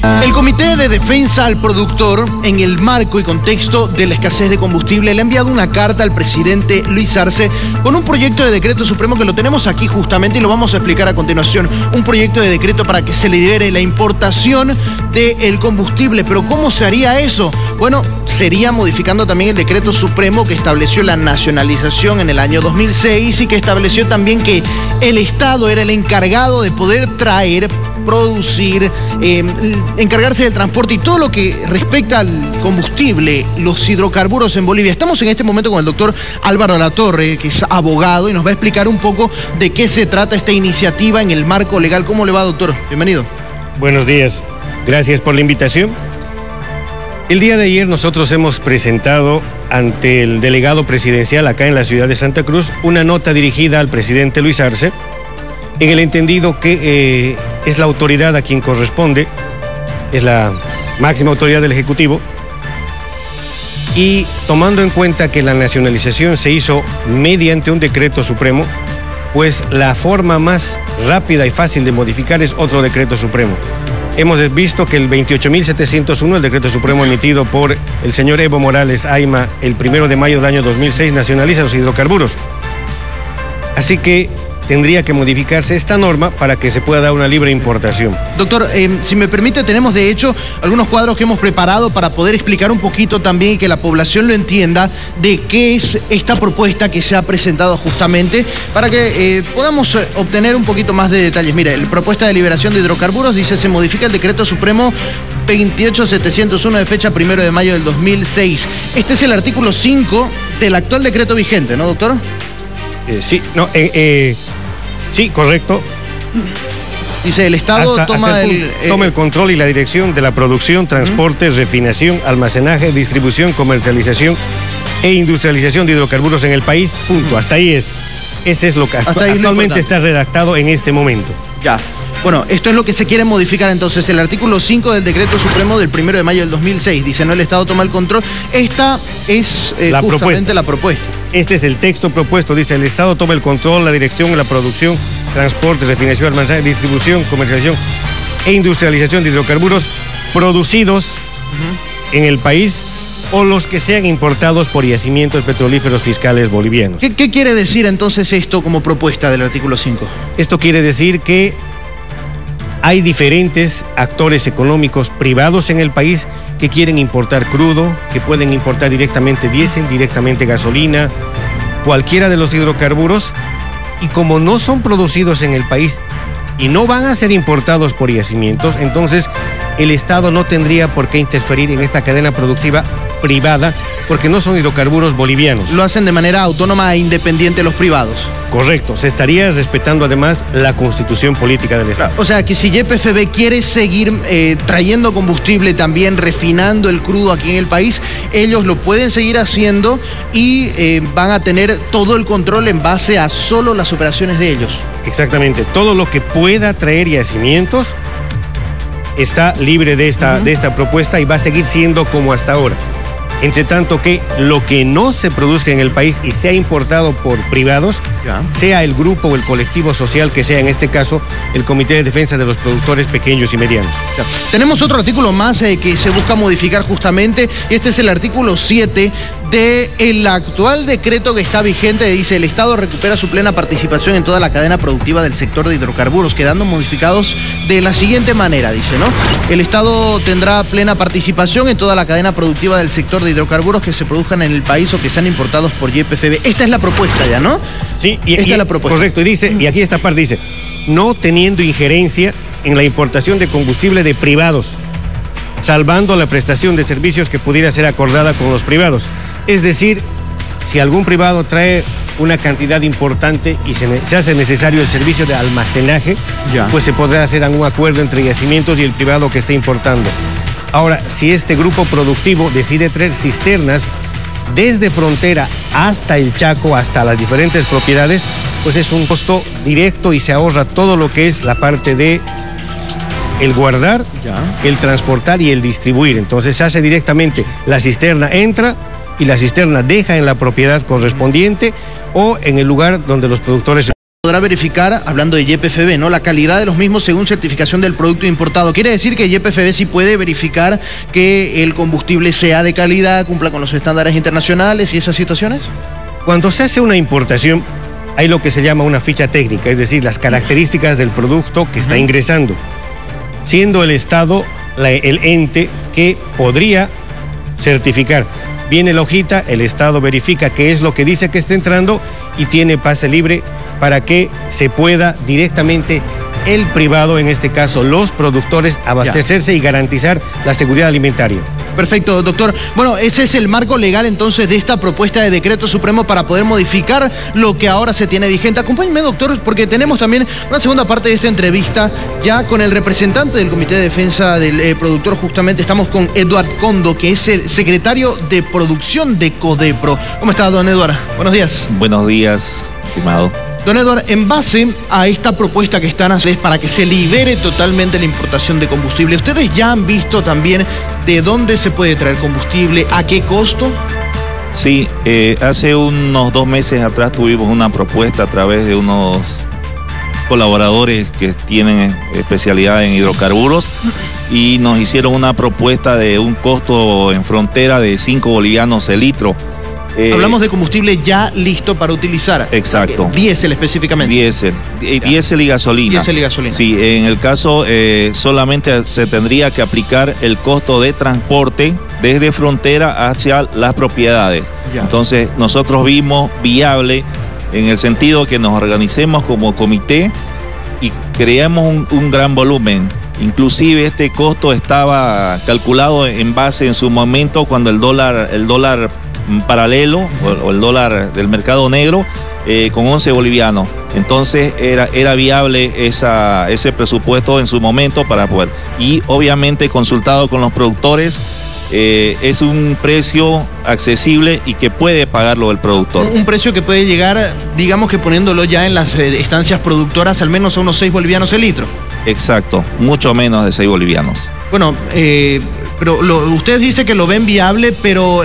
El Comité de Defensa al Productor, en el marco y contexto de la escasez de combustible, le ha enviado una carta al presidente Luis Arce con un proyecto de decreto supremo que lo tenemos aquí justamente y lo vamos a explicar a continuación. Un proyecto de decreto para que se libere la importación del combustible. ¿Pero cómo se haría eso? Bueno, sería modificando también el decreto supremo que estableció la nacionalización en el año 2006 y que estableció también que el Estado era el encargado de poder traer, producir, encargarse del transporte y todo lo que respecta al combustible, los hidrocarburos en Bolivia. Estamos en este momento con el doctor Álvaro Latorre, que es abogado y nos va a explicar un poco de qué se trata esta iniciativa en el marco legal. ¿Cómo le va, doctor? Bienvenido. Buenos días. Gracias por la invitación. El día de ayer nosotros hemos presentado ante el delegado presidencial acá en la ciudad de Santa Cruz una nota dirigida al presidente Luis Arce, en el entendido que es la autoridad a quien corresponde, es la máxima autoridad del Ejecutivo, y tomando en cuenta que la nacionalización se hizo mediante un decreto supremo, pues la forma más rápida y fácil de modificar es otro decreto supremo. Hemos visto que el 28.701, el decreto supremo emitido por el señor Evo Morales Ayma el 1 de mayo del año 2006, nacionaliza los hidrocarburos. Así que tendría que modificarse esta norma para que se pueda dar una libre importación. Doctor, si me permite, tenemos de hecho algunos cuadros que hemos preparado para poder explicar un poquito también y que la población lo entienda de qué es esta propuesta que se ha presentado justamente para que podamos obtener un poquito más de detalles. Mire, la propuesta de liberación de hidrocarburos dice: se modifica el decreto supremo 28.701 de fecha 1 de mayo del 2006. Este es el artículo 5 del actual decreto vigente, ¿no, doctor? Sí, correcto. Dice: el Estado toma el control y la dirección de la producción, transporte, refinación, almacenaje, distribución, comercialización e industrialización de hidrocarburos en el país. Punto. Hasta ahí es. Ese es lo que actualmente está redactado en este momento. Ya. Bueno, esto es lo que se quiere modificar entonces. El artículo 5 del decreto supremo del 1 de mayo del 2006 dice: no, el Estado toma el control. Esta es justamente la propuesta. Este es el texto propuesto. Dice: el Estado toma el control, la dirección, la producción, transporte, refinación, almacenaje, distribución, comercialización e industrialización de hidrocarburos producidos en el país o los que sean importados por yacimientos petrolíferos fiscales bolivianos. ¿Qué quiere decir entonces esto como propuesta del artículo 5? Esto quiere decir que hay diferentes actores económicos privados en el país que quieren importar crudo, que pueden importar directamente diésel, directamente gasolina, cualquiera de los hidrocarburos, y como no son producidos en el país y no van a ser importados por yacimientos, entonces el Estado no tendría por qué interferir en esta cadena productiva privada, porque no son hidrocarburos bolivianos. Lo hacen de manera autónoma e independiente los privados. Correcto, se estaría respetando además la constitución política del Estado. O sea que si YPFB quiere seguir trayendo combustible, también refinando el crudo aquí en el país, ellos lo pueden seguir haciendo y van a tener todo el control en base a solo las operaciones de ellos. Exactamente, todo lo que pueda traer yacimientos está libre de esta propuesta y va a seguir siendo como hasta ahora. Entre tanto que lo que no se produzca en el país y sea importado por privados, sea el grupo o el colectivo social que sea, en este caso, el Comité de Defensa de los Productores Pequeños y Medianos. Tenemos otro artículo más que se busca modificar justamente. Este es el artículo 7 del actual decreto que está vigente. Dice: el Estado recupera su plena participación en toda la cadena productiva del sector de hidrocarburos, quedando modificados de la siguiente manera, dice, ¿no? El Estado tendrá plena participación en toda la cadena productiva del sector de hidrocarburos que se produzcan en el país o que sean importados por YPFB. Esta es la propuesta ya, ¿no? Sí, esta es la propuesta. Correcto, y dice, y aquí esta parte dice: no teniendo injerencia en la importación de combustible de privados, salvando la prestación de servicios que pudiera ser acordada con los privados. Es decir, si algún privado trae una cantidad importante y se hace necesario el servicio de almacenaje, pues se podrá hacer algún acuerdo entre yacimientos y el privado que esté importando. Ahora, si este grupo productivo decide traer cisternas desde frontera hasta el Chaco, hasta las diferentes propiedades, pues es un costo directo y se ahorra todo lo que es la parte de el guardar, el transportar y el distribuir. Entonces se hace directamente, la cisterna entra y la cisterna deja en la propiedad correspondiente o en el lugar donde los productores podrá verificar, hablando de YPFB, ¿no?, la calidad de los mismos según certificación del producto importado. ¿Quiere decir que YPFB sí puede verificar que el combustible sea de calidad, cumpla con los estándares internacionales y esas situaciones? Cuando se hace una importación, hay lo que se llama una ficha técnica, es decir, las características del producto que está ingresando, siendo el Estado el ente que podría certificar. Viene la hojita, el Estado verifica qué es lo que dice que está entrando y tiene pase libre para que se pueda directamente el privado, en este caso los productores, abastecerse y garantizar la seguridad alimentaria. Perfecto, doctor. Bueno, ese es el marco legal entonces de esta propuesta de decreto supremo para poder modificar lo que ahora se tiene vigente. Acompáñeme, doctor, porque tenemos también una segunda parte de esta entrevista ya con el representante del Comité de Defensa del Productor. Justamente estamos con Eduard Kondo, que es el secretario de producción de Codepro. ¿Cómo está, don Eduard? Buenos días. Buenos días, estimado. Don Eduard, en base a esta propuesta que están haciendo para que se libere totalmente la importación de combustible, ¿ustedes ya han visto también de dónde se puede traer combustible, a qué costo? Sí, hace unos 2 meses atrás tuvimos una propuesta a través de unos colaboradores que tienen especialidad en hidrocarburos y nos hicieron una propuesta de un costo en frontera de 5 bolivianos el litro. Hablamos de combustible ya listo para utilizar. Exacto. Diésel específicamente. Diésel y gasolina. Diésel y gasolina. Sí, en el caso solamente se tendría que aplicar el costo de transporte desde frontera hacia las propiedades. Ya. Entonces nosotros vimos viable en el sentido que nos organicemos como comité y creamos un gran volumen. Inclusive este costo estaba calculado en base en su momento cuando el dólar paralelo o el dólar del mercado negro con 11 bolivianos. Entonces era viable ese presupuesto en su momento para poder. Y obviamente consultado con los productores, es un precio accesible y que puede pagarlo el productor. Un precio que puede llegar, digamos que poniéndolo ya en las estancias productoras, al menos a unos 6 bolivianos el litro. Exacto, mucho menos de 6 bolivianos. Bueno, pero ustedes dicen que lo ven viable, pero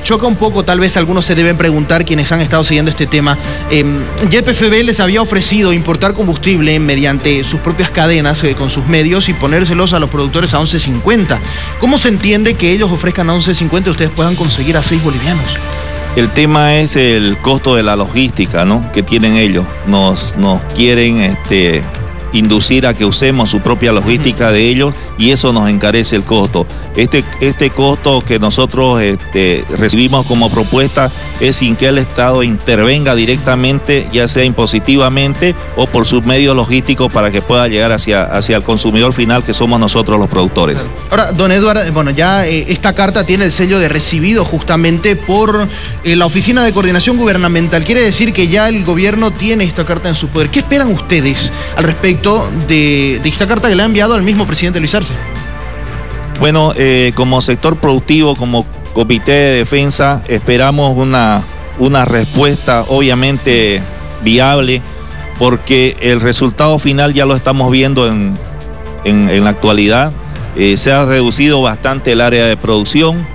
choca un poco, tal vez algunos se deben preguntar, quienes han estado siguiendo este tema. YPFB les había ofrecido importar combustible mediante sus propias cadenas, con sus medios, y ponérselos a los productores a 11.50. ¿Cómo se entiende que ellos ofrezcan a 11.50 y ustedes puedan conseguir a 6 bolivianos? El tema es el costo de la logística, ¿no?, que tienen ellos. Nos quieren inducir a que usemos su propia logística de ellos y eso nos encarece el costo. Este costo que nosotros recibimos como propuesta es sin que el Estado intervenga directamente, ya sea impositivamente o por sus medios logísticos, para que pueda llegar hacia el consumidor final, que somos nosotros los productores. Ahora, don Eduard, bueno, ya esta carta tiene el sello de recibido justamente por la Oficina de Coordinación Gubernamental. Quiere decir que ya el gobierno tiene esta carta en su poder. ¿Qué esperan ustedes al respecto de esta carta que le ha enviado al mismo presidente Luis Arce? Bueno, como sector productivo, como Comité de Defensa, esperamos una respuesta obviamente viable, porque el resultado final ya lo estamos viendo en la actualidad. Se ha reducido bastante el área de producción,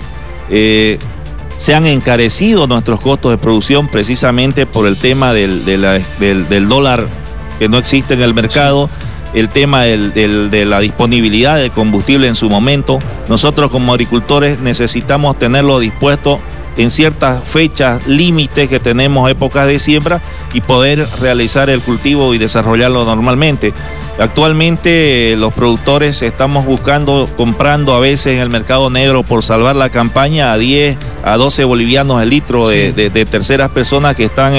se han encarecido nuestros costos de producción precisamente por el tema del dólar que no existe en el mercado, el tema de la disponibilidad del combustible en su momento. Nosotros como agricultores necesitamos tenerlo dispuesto en ciertas fechas límites que tenemos, épocas de siembra, y poder realizar el cultivo y desarrollarlo normalmente. Actualmente los productores estamos comprando a veces en el mercado negro, por salvar la campaña, a 10 a 12 bolivianos el litro de terceras personas que están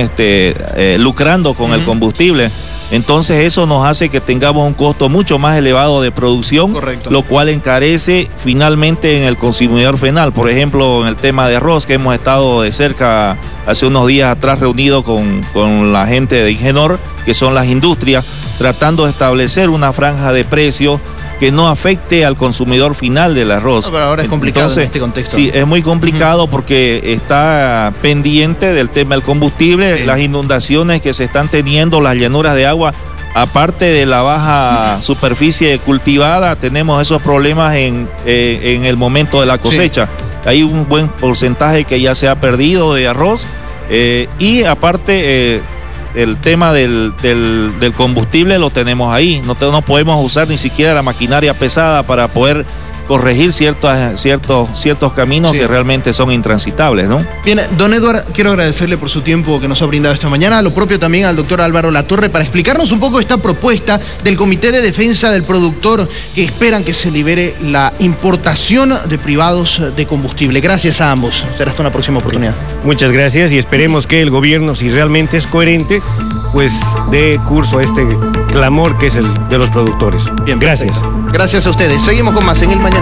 lucrando con el combustible. Entonces eso nos hace que tengamos un costo mucho más elevado de producción. Correcto. Lo cual encarece finalmente en el consumidor final. Por ejemplo, en el tema de arroz, que hemos estado de cerca hace unos días atrás reunidos con la gente de Ingenor, que son las industrias, tratando de establecer una franja de precios que no afecte al consumidor final del arroz. No, pero ahora es complicado. Entonces, en este contexto. Sí, es muy complicado porque está pendiente del tema del combustible, las inundaciones que se están teniendo, las llanuras de agua. Aparte de la baja superficie cultivada, tenemos esos problemas en el momento de la cosecha. Sí. Hay un buen porcentaje que ya se ha perdido de arroz y aparte el tema del combustible lo tenemos ahí. No podemos usar ni siquiera la maquinaria pesada para poder corregir ciertos caminos que realmente son intransitables, ¿no? Bien, don Edward, quiero agradecerle por su tiempo que nos ha brindado esta mañana, lo propio también al doctor Álvaro Latorre, para explicarnos un poco esta propuesta del Comité de Defensa del Productor, que esperan que se libere la importación de privados de combustible. Gracias a ambos. Será hasta una próxima oportunidad. Muchas gracias y esperemos que el gobierno, si realmente es coherente, pues dé curso a este clamor que es el de los productores. Bien, gracias. Perfecto. Gracias a ustedes. Seguimos con más en El Mañanero.